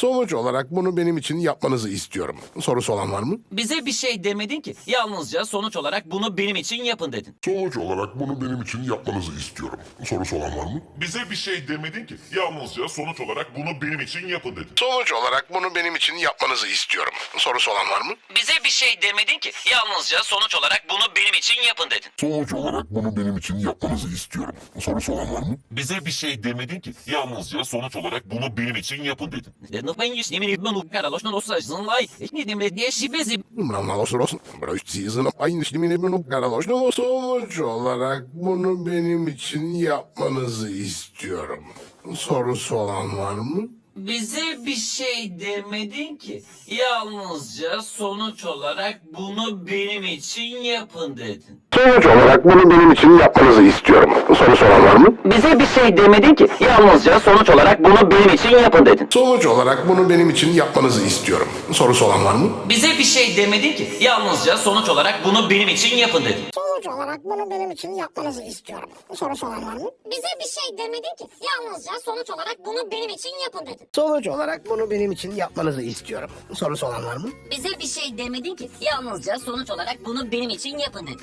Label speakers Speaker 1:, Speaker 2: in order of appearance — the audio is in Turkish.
Speaker 1: Sonuç olarak bunu benim için yapmanızı istiyorum. Sorusu olan var mı?
Speaker 2: Bize bir şey demedin ki. Yalnızca sonuç olarak bunu benim için yapın dedin.
Speaker 3: Sonuç olarak bunu benim için yapmanızı istiyorum. Sorusu olan var mı?
Speaker 4: Bize bir şey demedin ki. Yalnızca sonuç olarak bunu benim için yapın dedin.
Speaker 1: Sonuç olarak bunu benim için yapmanızı istiyorum. Sorusu olan var mı?
Speaker 2: Bize bir şey demedin ki. Yalnızca sonuç olarak bunu benim için yapın dedin.
Speaker 3: Sonuç olarak bunu benim için yapmanızı istiyorum. Sorusu olan var mı?
Speaker 4: Bize bir şey demedin ki. Yalnızca sonuç olarak bunu benim için yapın dedin.
Speaker 1: Sonuç olarak bunu benim için yapmanızı istiyorum. Sorusu olan var mı?
Speaker 2: Bize bir şey demedin ki. Yalnızca sonuç olarak bunu benim için yapın dedin.
Speaker 1: Sonuç olarak bunu benim için yapmanızı istiyorum. Sorusu olan var mı?
Speaker 2: Bize bir şey demedin ki. Yalnızca sonuç olarak bunu benim için yapın dedin.
Speaker 1: Sonuç olarak bunu benim için yapmanızı istiyorum. Sorusu olan var mı?
Speaker 2: Bize bir şey demedin ki. Yalnızca sonuç olarak bunu benim için yapın dedin.
Speaker 5: Sonuç olarak bunu benim için yapmanızı istiyorum. Sorusu olan var mı?
Speaker 6: Bize bir şey demedin ki. Yalnızca sonuç olarak bunu benim için yapın dedin.
Speaker 5: Sonuç olarak bunu benim için yapmanızı istiyorum. Sorusu olan var mı?
Speaker 6: Bize bir şey demedin ki. Yalnızca sonuç olarak bunu benim için yapın dedin.